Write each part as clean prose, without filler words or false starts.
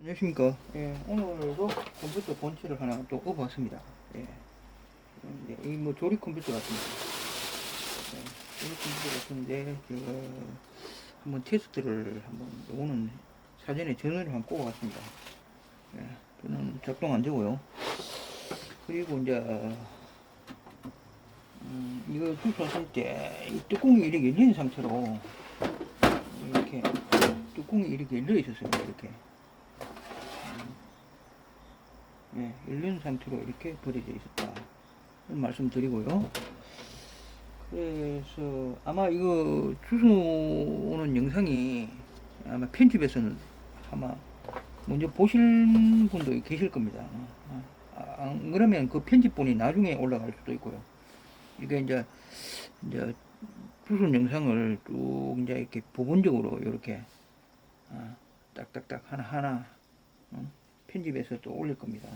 안녕하십니까. 예, 오늘도 컴퓨터 본체를 하나 또 업어봤습니다. 예, 이 뭐 조립 컴퓨터 같습니다. 예, 조립 컴퓨터 같은데, 제가 한번 테스트를 한번, 요거는 사전에 전원을 한번 꼽아봤습니다. 예, 저는 작동 안 되고요. 그리고 이제, 이거 주소했을 때, 이 뚜껑이 이렇게 열린 상태로, 이렇게, 뚜껑이 이렇게 열려 있었어요. 이렇게. 예, 열린 상태로 이렇게 버려져 있었다 말씀드리고요. 그래서 아마 이거 주소오는 영상이 아마 편집에서는 아마 먼저 보실 분도 계실 겁니다. 안 그러면 그 편집본이 나중에 올라갈 수도 있고요. 이게 이제 주소 영상을 쭉 이제 이렇게 부분적으로 이렇게 딱딱딱 하나 편집해서 또 올릴 겁니다.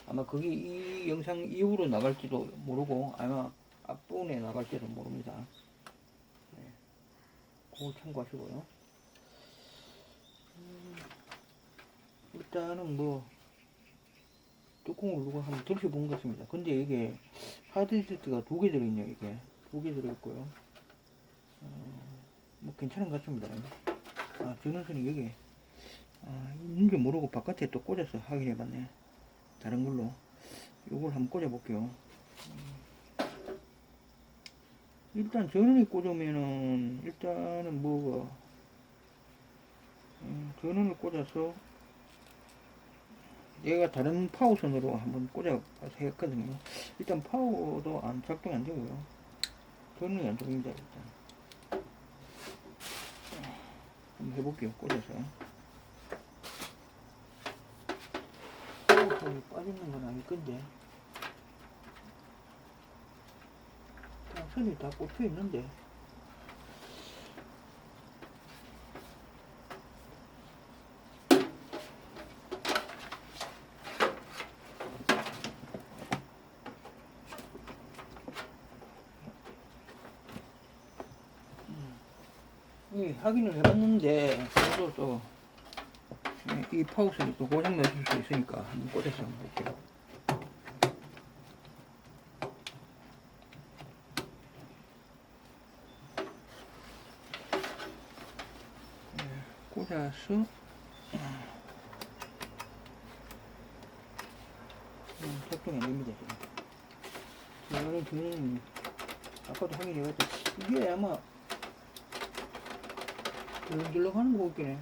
아마 그게 이 영상 이후로 나갈지도 모르고 아마 앞부분에 나갈지도 모릅니다. 네. 그걸 참고하시고요. 일단은 뭐 뚜껑을 누가 한번 들춰본 것 같습니다. 근데 이게 하드디스크가 2개 들어있네요. 이게 2개 들어있고요. 뭐 괜찮은 것 같습니다. 전원선이 여기 있는지 모르고 바깥에 또 꽂아서 확인해봤네. 다른 걸로 이걸 한번 꽂아볼게요. 일단 전원이 꽂으면은 일단은 뭐가 전원을 꽂아서 얘가 다른 파워선으로 한번 꽂아서 했거든요. 일단 파워도 작동이 안 되고요. 전원이 안 들어옵니다. 일단 한번 해볼게요. 꽂아서. 파워선이 빠지는 건 아닐 건데 선이 다 꽂혀 있는데 확인을 해봤는데 그래도 또 이 파워선이 또 고장 나실 수 있으니까 한번 꽂아서 한번 볼게요. 꽂아서 작동이 안 됩니다. 저는 아까도 확인해봤죠. 이게 아마 들렁들렁 하는 거 같긴 해.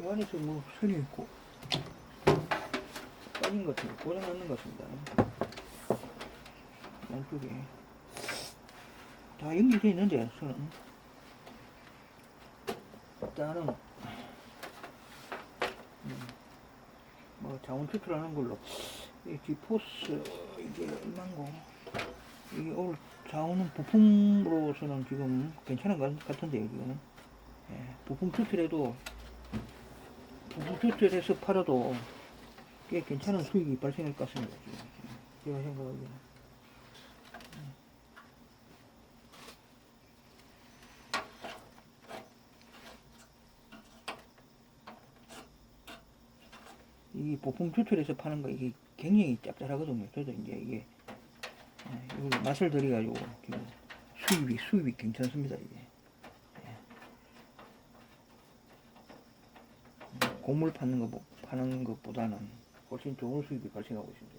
이 안에서 뭐 선이 있고 빠진 것 같아요. 고장 났는 것 같습니다. 양쪽에 다 연결되어 있는데 선은 일단은 뭐 자원 추출하는 걸로 이 디포스 이게 얼마인고 이게 오늘 자원은 부품으로서는 지금 괜찮은 것 같은데요. 이거는 부품 추출해도 부품 추출해서 팔아도 꽤 괜찮은 수익이 발생할 것 같습니다. 지금 제가 생각하기에는. 이 부품 추출해서 파는 거 이게 굉장히 짭짤하거든요. 저도 이제 이게 이걸 맛을 들여가지고 수입이 괜찮습니다. 이게 곡물 파는 것보다는 훨씬 좋은 수입이 발생하고 있습니다.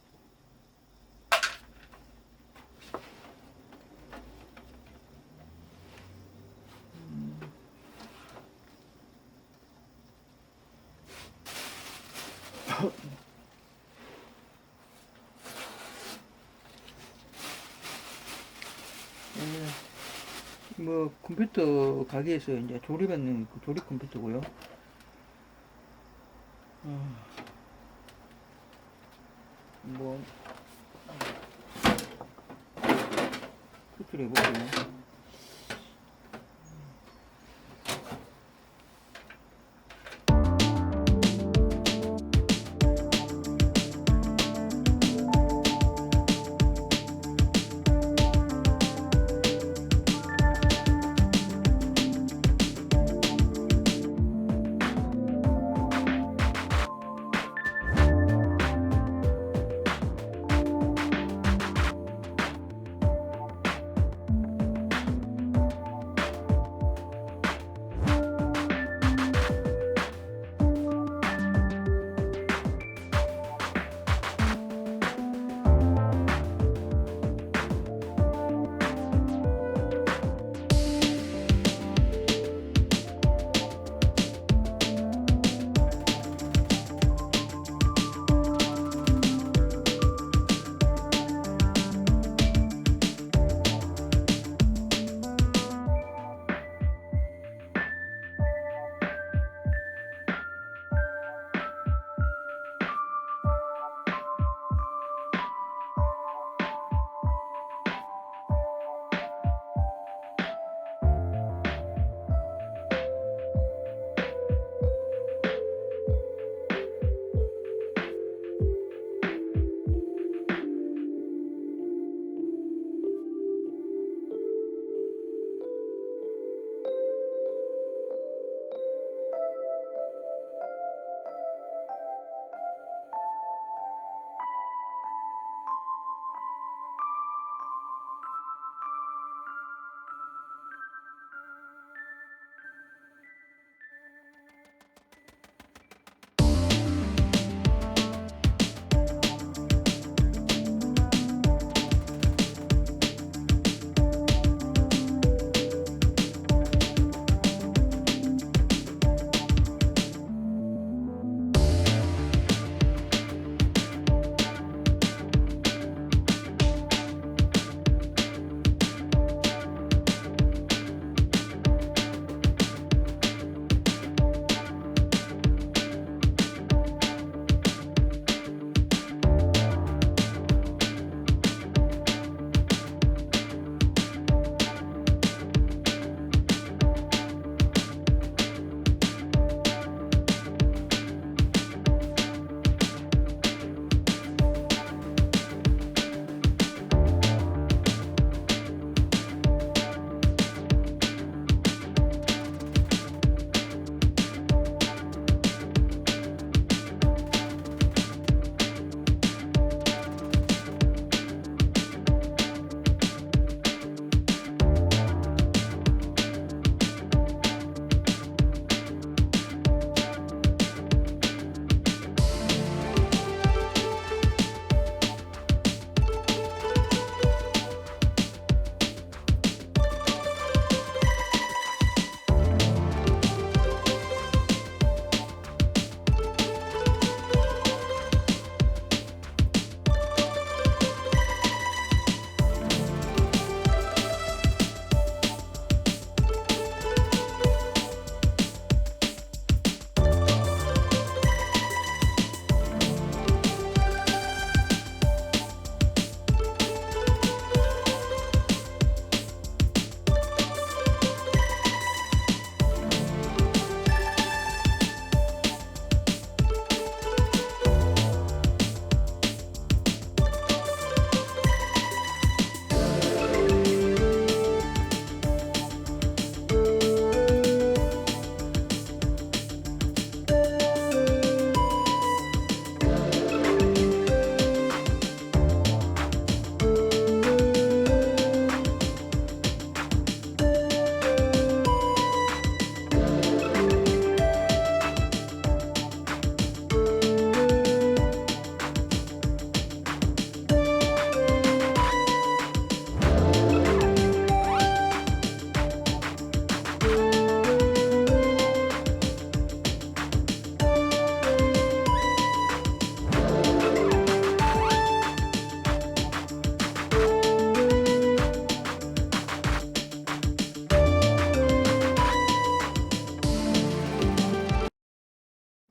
뭐 컴퓨터 가게에서 이제 조립하는 그 조립 컴퓨터고요. 뭐 수출해보고요.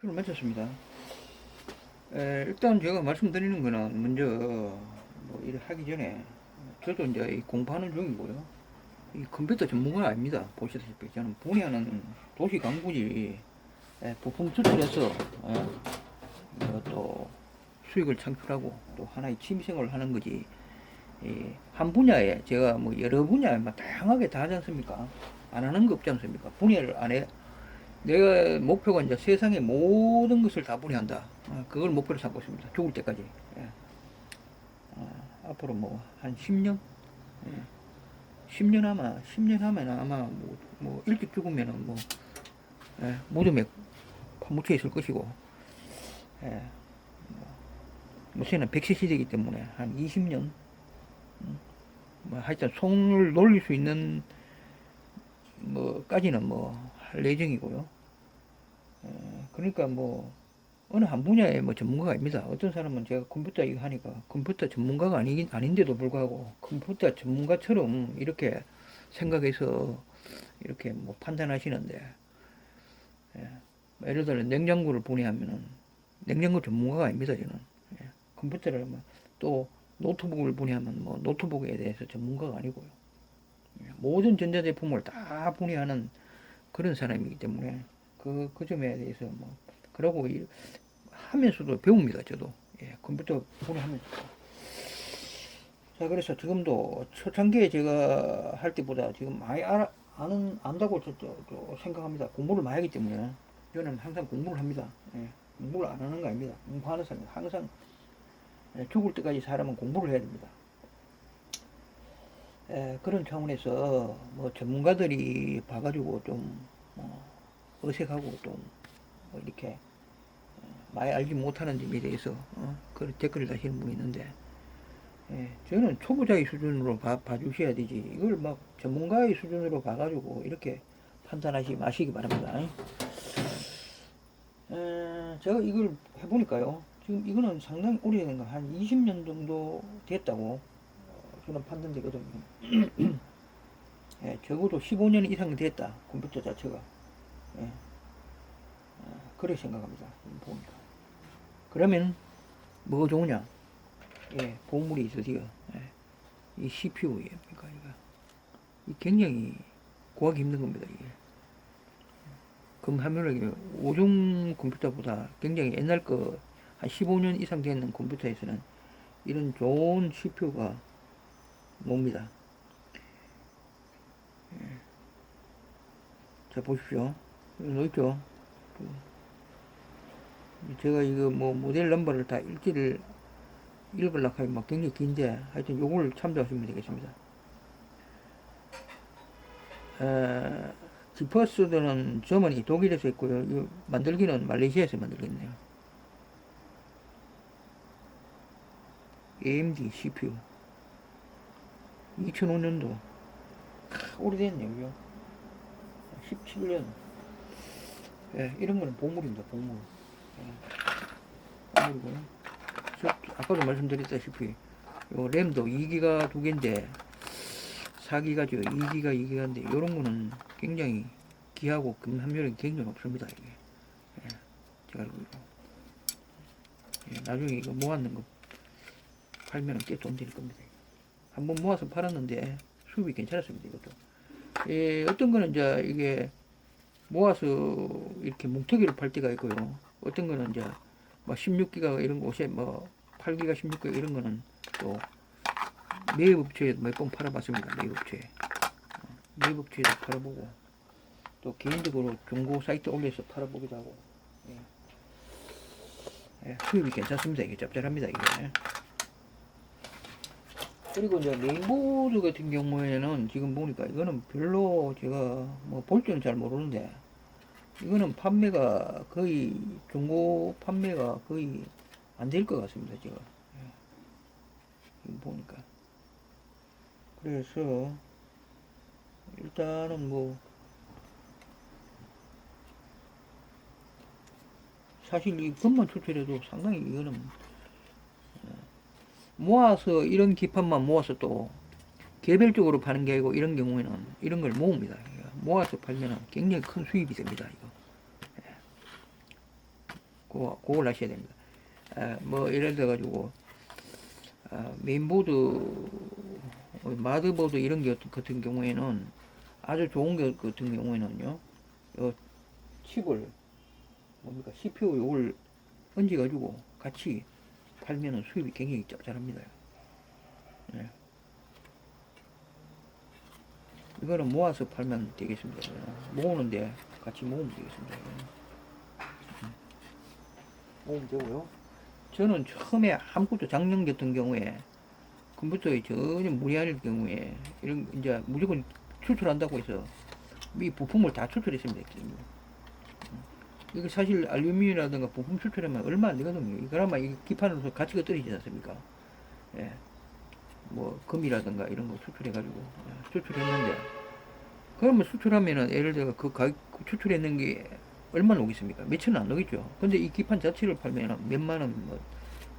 주를 마쳤습니다. 일단 제가 말씀드리는 거는 먼저 뭐 일을 하기 전에 저도 이제 이 공부하는 중이고요. 이 컴퓨터 전문가는 아닙니다. 보시다시피 저는 분야는 도시 강구지 부품 수출해서 또 수익을 창출하고 또 하나의 취미생활을 하는 거지. 한 분야에 제가 뭐 여러 분야에 막 다양하게 다 하지 않습니까? 안 하는 거 없지 않습니까? 분야를 안 해. 내가 목표가 이제 세상의 모든 것을 다 분해한다. 그걸 목표로 삼고 있습니다. 죽을 때까지. 예. 앞으로 뭐 한 10년? 예. 10년 하면 아마 뭐 일찍 죽으면은 뭐 무덤에 파묻혀 있을 것이고, 예. 뭐 저는 100세 시대이기 때문에 한 20년, 뭐 하여튼 손을 놀릴 수 있는 뭐까지는 뭐 할 예정이고요. 그러니까 뭐 어느 한 분야에 뭐 전문가가 아닙니다. 어떤 사람은 제가 컴퓨터 이거 하니까 컴퓨터 전문가가 아닌데도 불구하고 컴퓨터 전문가처럼 이렇게 생각해서 이렇게 뭐 판단하시는데, 예. 예를 들어 냉장고를 분해하면은 냉장고 전문가가 아닙니다. 저는 컴퓨터를 또 노트북을 분해하면 뭐 노트북에 대해서 전문가가 아니고요. 모든 전자제품을 다 분해하는 그런 사람이기 때문에 그 점에 대해서 뭐 그러고 하면서도 배웁니다. 저도 컴퓨터 분해하면서. 자, 그래서 지금도 초창기에 제가 할 때보다 지금 많이 안다고 생각합니다. 공부를 많이 하기 때문에 저는 항상 공부를 합니다. 공부를 안 하는 거 아닙니다. 공부하는 사람이 항상 죽을 때까지 사람은 공부를 해야 됩니다. 그런 차원에서 뭐 전문가들이 봐가지고 좀 어색하고 좀뭐 이렇게 많이 알지 못하는 점에 대해서 그런 댓글을 다시는 분이 있는데, 저는 초보자의 수준으로 봐주셔야 되지 이걸 막 전문가의 수준으로 봐가지고 이렇게 판단하지 마시기 바랍니다. 제가 이걸 해보니까요, 지금 이거는 상당히 오래된 거 한 20년 정도 됐다고 저는 판단되거든요. 적어도 15년 이상 됐다, 컴퓨터 자체가. 그렇게 생각합니다. 보니까. 그러면 뭐가 좋으냐? 보물이 있으세요. 이 CPU에 그러니까 이 굉장히 구하기 힘든 겁니다. 이게 금화면을 5중 컴퓨터보다 굉장히 옛날 거 한 15년 이상 되는 컴퓨터에서는 이런 좋은 CPU가 놉니다. 자, 보십시오. 여기 놓있죠? 제가 이거 뭐 모델 넘버를 다 읽으려고 하면 막 굉장히 긴데, 하여튼 요걸 참조하시면 되겠습니다. 지퍼스들은 점원이 독일에서 있고요. 만들기는 말레이시아에서 만들겠네요. AMD CPU 2005년도 오래됐네요. 17년. 이런 거는 보물입니다. 보물. 보물이고요. 아까도 말씀드렸다시피 요 램도 2기가 2개인데 4기가죠. 2기가 2기가인데 요런 거는 굉장히 귀하고 금함률이 굉장히 높습니다. 이게 제가 알고 있고, 나중에 이거 모았는 거 팔면은 꽤 돈 될 겁니다. 한번 모아서 팔았는데 수입이 괜찮았습니다. 이것도. 어떤 거는 이제 이게 모아서 이렇게 뭉텅이로 팔 때가 있고요. 어떤 거는 이제 뭐 16기가 이런 곳에 뭐 8기가 16기가 이런 거는 또 매입업체에 몇 번 팔아봤습니다. 매입업체에도 팔아보고 또 개인적으로 중고 사이트 올려서 팔아보기도 하고. 수입이 괜찮습니다. 이게 짭짤합니다. 이게. 그리고 이제 메인보드 같은 경우에는 지금 보니까 이거는 별로 제가 뭐 볼 줄은 잘 모르는데 이거는 판매가 거의 중고 판매가 거의 안 될 것 같습니다. 제가 지금 보니까. 그래서 일단은 뭐 사실 이 것만 추출해도 상당히 이거는 모아서 이런 기판만 모아서 또 개별적으로 파는 게 아니고 이런 경우에는 이런 걸 모읍니다. 모아서 팔면 굉장히 큰 수입이 됩니다. 이거. 그걸 하셔야 됩니다. 뭐 예를 들어 가지고 메인보드, 마드보드 이런 게 같은 경우에는 아주 좋은 게 같은 경우에는요, 요 칩을 뭡니까 CPU 요걸 얹어 가지고 같이 팔면은 수입이 굉장히 짭짤합니다. 예. 이거는 모아서 팔면 되겠습니다. 모으는데 같이 모으면 되겠습니다. 모으면 되고요. 저는 처음에 아무것도 작년 같은 경우에 컴퓨터에 전혀 무리 아닐 경우에 이런 이제 무조건 추출한다고 해서 이 부품을 다 추출했습니다. 이거 사실 알루미늄이라든가 부품 추출하면 얼마 안 되거든요. 그나마 이 기판으로서 가치가 떨어지지 않습니까? 예. 뭐 금이라든가 이런 거 추출해가지고 추출했는데 그러면 수출하면은 예를 들어 그 추출했는 게 얼마나 오겠습니까? 몇천 원 안 오겠죠. 근데 이 기판 자체를 팔면은 몇만 원, 뭐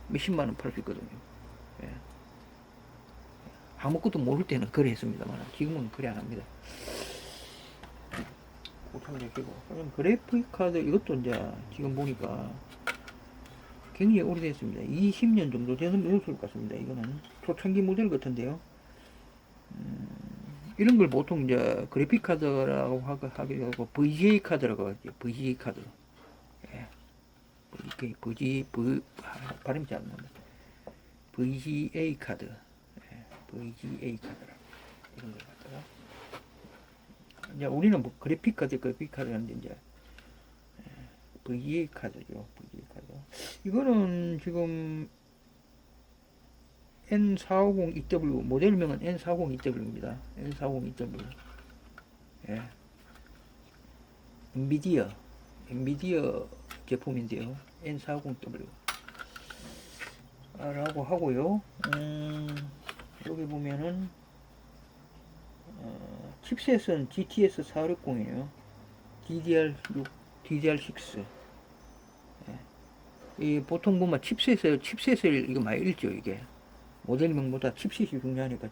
몇십만 원 팔 수 있거든요. 예. 아무것도 모를 때는 그래 했습니다만 지금은 그래 안 합니다. 고참되시고 그래픽 카드 이것도 이제 지금 보니까 굉장히 오래됐습니다. 20년 정도 되었을 것 같습니다. 이거는 초창기 모델 같은데요. 이런 걸 보통 이제 그래픽 카드라고 하기도 하고 VGA 카드라고 하죠. VGA 카드. 예. 발음이 잘 안 나옵니다. VGA 카드. 예. VGA 카드라. 이런 걸 갖다가. 이제 우리는 뭐 그래픽 카드라는데 이제 VGA 카드죠. VGA 카드. 이거는 지금 N450EW 모델명은 N450EW입니다. N450EW. 예. 엔비디아 제품인데요. N450W 라고 하고요. 여기 보면은 칩셋은 GTS 460이에요. DDR6, DDR6. 예. 이 보통 보면 칩셋을 이거 많이 읽죠, 이게. 모델명보다 칩셋이 중요하니까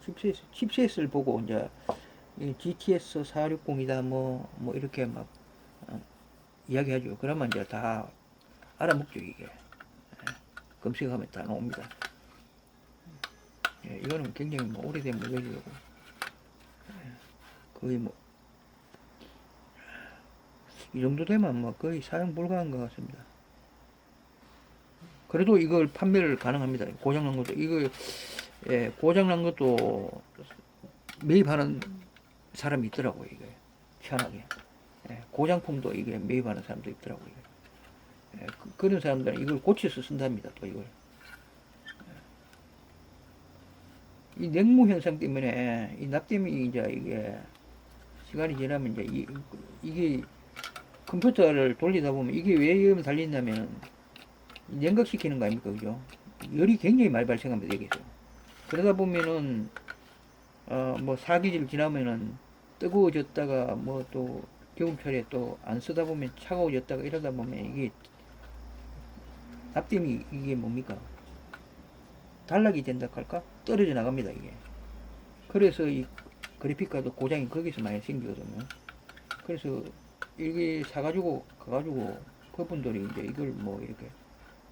칩셋을 보고 이제 GTS 460이다 뭐 이렇게 막 이야기하죠. 그러면 이제 다 알아먹죠, 이게. 예. 검색하면 다 나옵니다. 예, 이거는 굉장히 뭐 오래된 모델이고 거의 뭐 이 정도 되면 뭐 거의 사용 불가한 것 같습니다. 그래도 이걸 판매를 가능합니다. 고장난 것도 이거 고장난 것도 매입하는 사람이 있더라고요. 이게 희한하게 고장품도 이게 매입하는 사람도 있더라고요. 그런 사람들은 이걸 고쳐서 쓴답니다. 또 이걸 이 냉무 현상 때문에 이 납땜이 이제 이게 시간이 지나면 이제 이게 컴퓨터를 돌리다 보면 이게 왜 열이 달린다면 냉각시키는 거 아닙니까, 그죠? 열이 굉장히 많이 발생합니다, 여기서. 그러다 보면은 뭐 사기질 지나면은 뜨거워졌다가 뭐 또 겨울철에 또 안 쓰다 보면 차가워졌다가 이러다 보면 이게 납땜이 이게 뭡니까? 단락이 된다 할까? 떨어져 나갑니다, 이게. 그래서 이 그래픽카드 고장이 거기서 많이 생기거든요. 그래서 이게 사가지고 가가지고 그분들이 이제 이걸 뭐 이렇게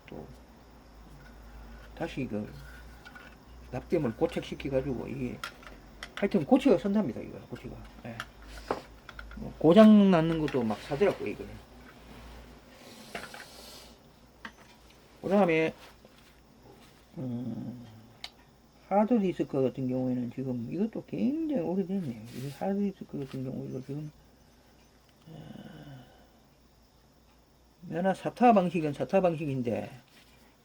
또 다시 이걸 납땜을 고착시켜 가지고 이게 하여튼 고치가 선답니다, 이거 고치가. 예. 뭐 고장 나는 것도 막 사더라고 이거는. 그 다음에 하드디스크 같은 경우에는 지금 이것도 굉장히 오래됐네요. 이 하드디스크 같은 경우 이거 지금 면허 사타 방식은 사타 방식인데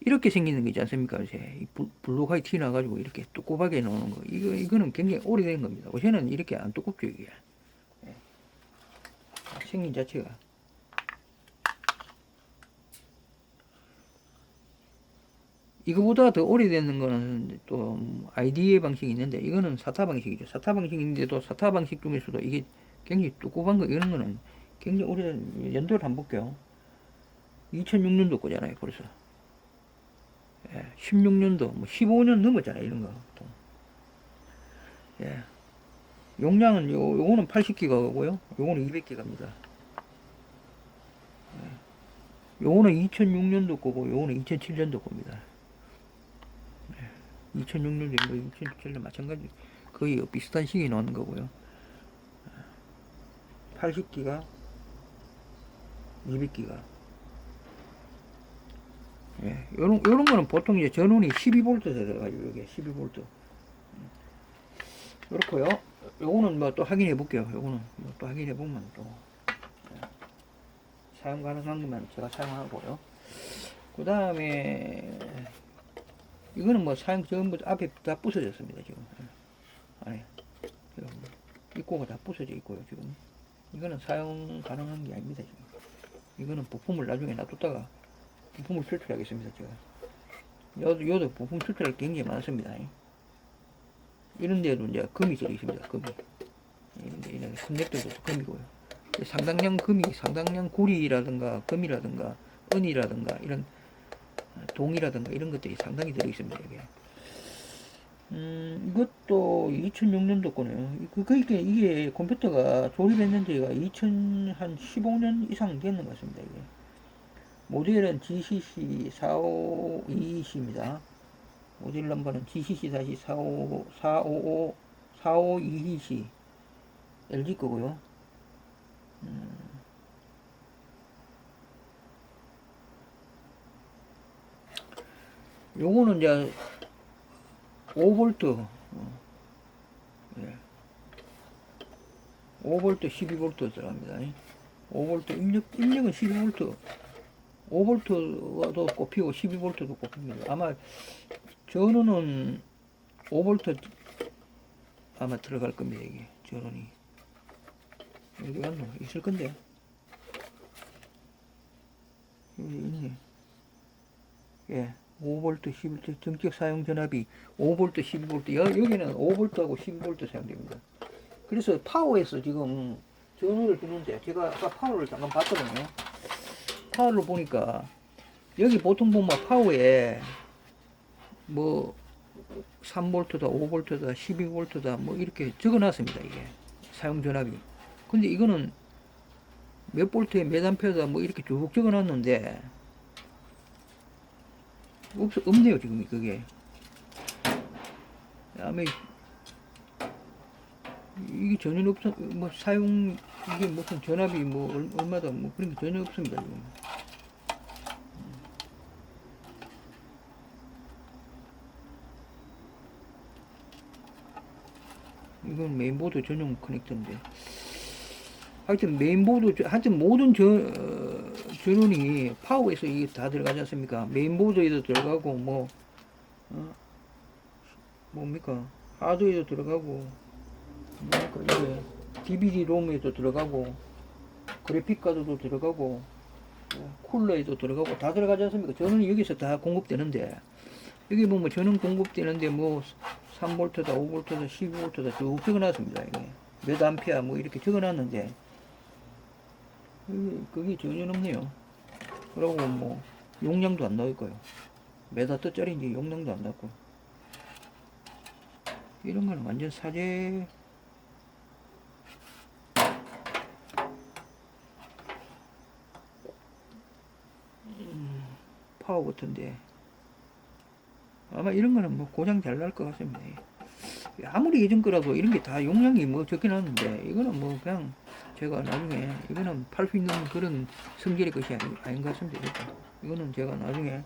이렇게 생기는 거 있지 않습니까? 이제 블록하게 티 나가지고 이렇게 두꺼하게 나오는 거 이거는 굉장히 오래된 겁니다. 요새는 이렇게 안 두껍죠 이게. 생긴 자체가. 이거보다 더 오래되는 거는 또 IDE 방식이 있는데 이거는 사타 방식이죠. 사타 방식인데도 사타 방식 중에서도 이게 굉장히 두꺼운 거 이런 거는 굉장히 오래된 연도를 한번 볼게요. 2006년도 거잖아요 벌써. 16년도 뭐 15년 넘었잖아요 이런 거. 예. 용량은 요거는 80기가고요. 요거는 200기가입니다. 요거는 2006년도 거고 요거는 2007년도 겁니다. 2006년도 뭐 2007년 마찬가지 거의 비슷한 시기에 나온 거고요. 80기가 200기가 예, 요런 거는 보통 이제 전원이 12V 들어가지고 여기 12V 그렇고요. 요거는 뭐 또 확인해 볼게요. 요거는 뭐 또 확인해 보면 또 사용 가능한 것만 제가 사용하고요. 그 다음에 이거는 뭐 사용 전부 앞에 다 부서졌습니다. 지금 안에 지금 입구가 다 부서져 있고요. 지금 이거는 사용 가능한 게 아닙니다. 지금 이거는 부품을 나중에 놔뒀다가 부품을 출출하겠습니다. 제가 요도 부품 출출할 게 굉장히 많습니다. 이런 데도 이제 금이 들어 있습니다. 금이 이런 컨넥터도 금이고요. 상당량 금이 상당량 구리라든가 금이라든가 은이라든가 이런 동이라든가 이런 것들이 상당히 들어 있습니다. 여기에. 이것도 2006년도 거네요. 이게 컴퓨터가 조립했는 지가 2015년 이상 됐는 것 같습니다. 이게. 모델은 GCC452C입니다. 모델 넘버는 GCC-452C LG 거고요. 요거는 이제 5V, 예. 5V, 12V 들어갑니다. 5V 입력은 12V, 5V도 꼽히고 12V도 꼽힙니다. 아마 전원은 5V 아마 들어갈 겁니다. 이게 전원이 여기 갔노? 있을 건데 여기 있네. 예. 5V, 11V 정적 사용 전압이 5V, 12V 여기는 5V하고 12V 사용됩니다. 그래서 파워에서 지금 전원을 주는데 제가 아까 파워를 잠깐 봤거든요. 파워를 보니까 여기 보통 보면 파워에 뭐 3V다, 5V다, 12V다 뭐 이렇게 적어놨습니다. 이게 사용 전압이. 근데 이거는 몇 볼트에 몇 암페어다 뭐 이렇게 쭉 적어놨는데 없네요 지금 그게. 다음에 이게 전혀 없어. 뭐 사용 이게 무슨 전압이 뭐 얼마다 뭐 그런 게 전혀 없습니다 지금. 이건 메인보드 전용 커넥터인데 하여튼 메인보드 하여튼 모든 전원이 파워에서 이게 다 들어가지 않습니까? 메인보드에도 들어가고 뭐 뭡니까 하드에도 들어가고 뭡니까 이게 DVD 롬에도 들어가고 그래픽 카드도 들어가고 쿨러에도 들어가고 다 들어가지 않습니까? 전원이 여기서 다 공급되는데 여기 보면 전원 공급되는데 뭐 3V다, 5V다, 12V다 쭉 적어놨습니다. 이게 몇 암페어 뭐 이렇게 적어놨는데 그게 전혀 없네요. 그리고 뭐 용량도 안 나올 거예요. 몇 와트짜리인지 용량도 안 나왔고 이런 거는 완전 사제. 파워 버튼인데 아마 이런 거는 뭐 고장 잘 날 것 같습니다. 아무리 예전 거라도 이런 게 다 용량이 뭐 적긴 하는데 이거는 뭐 그냥 제가 나중에 이거는 팔 수 있는 그런 성질의 것이 아닌 것 같습니다. 이거는 제가 나중에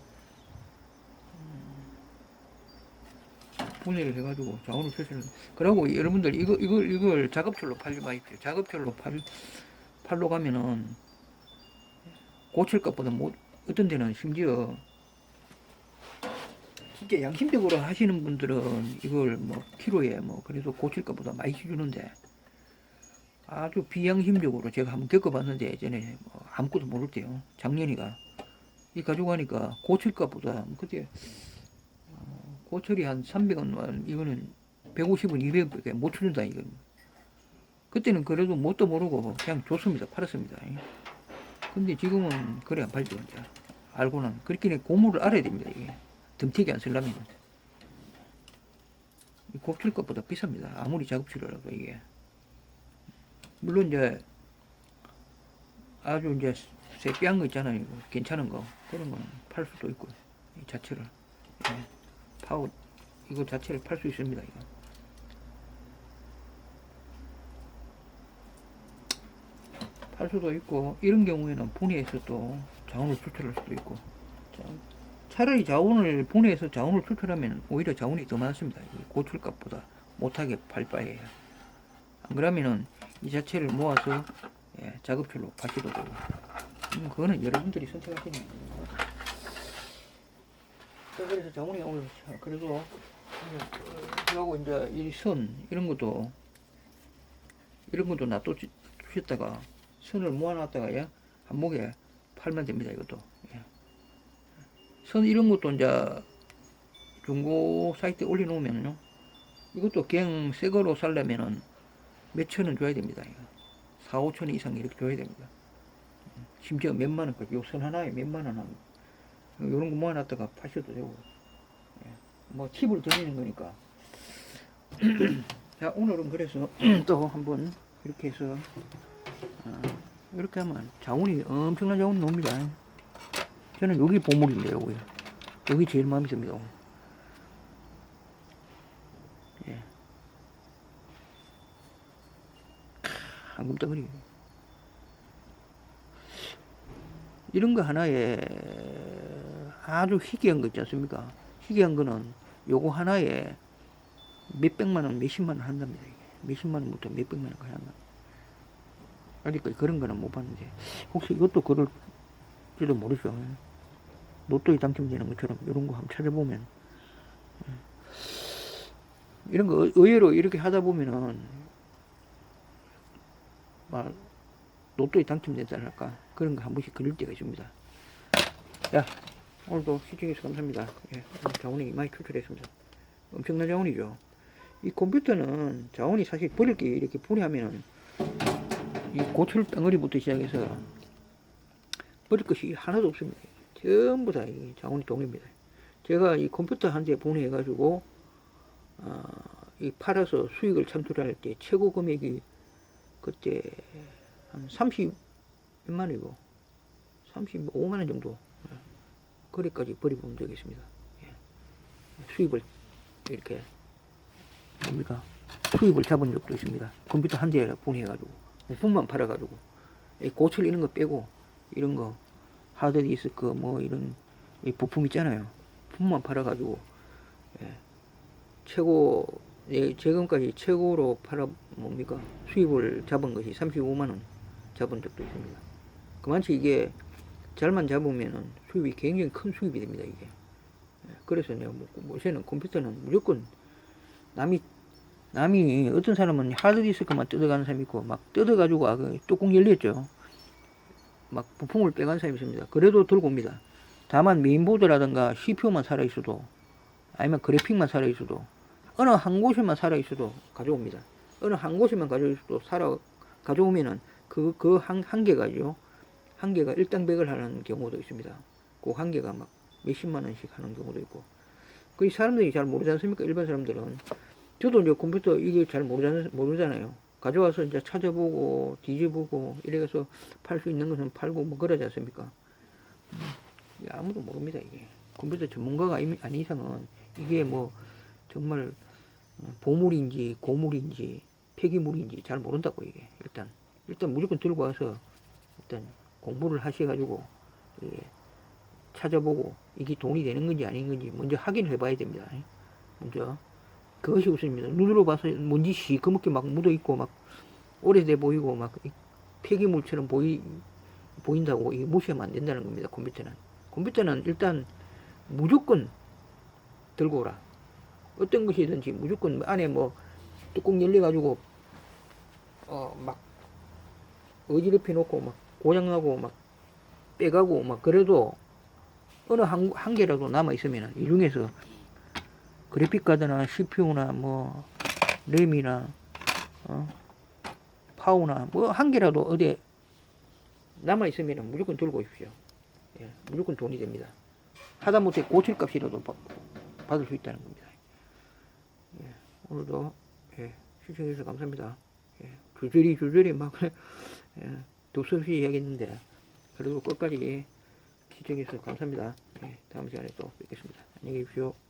분해를 해가지고 자원을 처리를. 그러고 여러분들 이걸 작업철로 팔지 마십시오. 작업철로 팔로 가면은 고칠 것보다 못 어떤 데는 심지어 진짜 양심적으로 하시는 분들은 이걸 뭐 키로에 뭐 그래도 고칠 것보다 많이 주는데 아주 비양심적으로 제가 한번 겪어봤는데 예전에 뭐 아무것도 모를 때요. 작년이가 이 가져가니까 고칠 것보다 그때 고철이 한 300원 이거는 150원 200원밖에 못 주는다 이거. 그때는 그래도 뭣도 모르고 그냥 줬습니다. 팔았습니다. 근데 지금은 그래 안 팔죠. 이제 알고는 그렇게 고무를 알아야 됩니다. 이게 덤튀게 안 쓰려면 고칠 것보다 비쌉니다. 아무리 작업치료라도 이게 물론 이제 아주 이제 새삐한 거 있잖아요. 이거 괜찮은 거 그런 거는 팔 수도 있고 이 자체를 파워 이거 자체를 팔 수 있습니다. 이거 팔 수도 있고 이런 경우에는 분해해서 또 자원을 추출할 수도 있고 차라리 자원을 분해해서 자원을 추출하면 오히려 자원이 더 많습니다. 고출값보다 못하게 팔 바에요. 안 그러면은 이 자체를 모아서 작업철로 파셔도 되고 그거는 여러분들이 선택하시는 겁니다. 그래서 자원이 오늘 그래도 그리고 이제 이 선 이런 것도 놔둬 주셨다가 선을 모아놨다가 한목에 팔면 됩니다. 이것도 선 이런 것도 이제 중고 사이트에 올려놓으면요 이것도 그냥 새 거로 살려면은 몇천 원 줘야 됩니다. 4, 5천 원 이상 이렇게 줘야 됩니다. 심지어 몇만 원까지 요 선 하나에 몇만 원 하고 요런 거 모아놨다가 파셔도 되고 뭐 팁을 드리는 거니까 자 오늘은 그래서 또 한번 이렇게 해서 이렇게 하면 자원이 엄청난 자원이 나옵니다. 저는 여기 보물인데요. 여기 제일 마음에 듭니다. 황금덩어리 이런 거 하나에 아주 희귀한 거 있지 않습니까? 희귀한 거는 요거 하나에 몇백만 원, 몇십만 원 한답니다. 이게. 몇십만 원부터 몇백만 원까지 한다. 아직까지 그런 거는 못 봤는데 혹시 이것도 그럴지도 모르죠. 로또에 당첨되는 것처럼 이런 거 한번 찾아보면 이런 거 의외로 이렇게 하다 보면은 막 로또에 당첨된다 할까 그런 거 한 번씩 그릴 때가 있습니다. 자 오늘도 시청해주셔서 감사합니다. 자원이 많이 추출했습니다. 엄청난 자원이죠. 이 컴퓨터는 자원이 사실 버릴 게 이렇게 분해하면은 이 고철 덩어리부터 시작해서 버릴 것이 하나도 없습니다. 전부 다 이 자원이 동입니다. 제가 이 컴퓨터 한 대 분해해가지고 이 팔아서 수익을 창출할 때 최고 금액이 그때 한 30만 원이고 35만 원 정도 거래까지 벌이본 적이 있습니다. 수입을 이렇게 뭡니까 수입을 잡은 적도 있습니다. 컴퓨터 한 대 분해해가지고 부품만 팔아가지고 고철 이런 거 빼고 이런 거 하드디스크 뭐 이런 이 부품 있잖아요. 부품만 팔아가지고 최고 지금까지 최고로 팔아 뭡니까 수입을 잡은 것이 35만 원 잡은 적도 있습니다. 그만치 이게 잘만 잡으면은 수입이 굉장히 큰 수입이 됩니다. 이게 그래서 내가 요새는 컴퓨터는 무조건 남이 어떤 사람은 하드디스크만 뜯어가는 사람이 있고 막 뜯어가지고 그 뚜껑 열렸죠. 막 부품을 빼간 사람이 있습니다. 그래도 들고 옵니다. 다만 메인보드라든가 CPU만 살아있어도 아니면 그래픽만 살아있어도 어느 한 곳에만 살아있어도 가져옵니다. 어느 한 곳에만 가져오면은 한 개가죠. 한 개가 일당백을 하는 경우도 있습니다. 그 한 개가 막 몇십만 원씩 하는 경우도 있고. 그 사람들이 잘 모르지 않습니까? 일반 사람들은. 저도 이제 컴퓨터 이게 잘 모르잖아요. 가져와서 이제 찾아보고 뒤져보고 이래서 팔 수 있는 것은 팔고 뭐 그러지 않습니까? 아무도 모릅니다. 이게 컴퓨터 전문가가 아닌 이상은 이게 뭐 정말 보물인지 고물인지 폐기물인지 잘 모른다고. 이게 일단 무조건 들고 와서 일단 공부를 하셔가지고 찾아보고 이게 돈이 되는 건지 아닌 건지 먼저 확인을 해봐야 됩니다. 먼저 그것이 우선입니다. 눈으로 봐서 먼지 시커멓게 막 묻어있고 막 오래돼 보이고 막 폐기물처럼 보인다고 이게 무시하면 안 된다는 겁니다. 컴퓨터는 일단 무조건 들고 오라. 어떤 것이든지 무조건 안에 뭐 뚜껑 열려가지고 막 어지럽혀 놓고 막 고장나고 막 빼가고 막 그래도 어느 한 개라도 남아 있으면 이 중에서 그래픽카드나 CPU나 뭐 램이나 파워나 뭐 한 개라도 어디에 남아 있으면 무조건 들고 오십시오. 무조건 돈이 됩니다. 하다못해 고칠값이라도 받을 수 있다는 겁니다. 오늘도 시청해주셔서 감사합니다. 줄줄이 막 두 수없이 이야기했는데 그래도 끝까지 시청해주셔서 감사합니다. 예, 다음 시간에 또 뵙겠습니다. 안녕히 계십시오.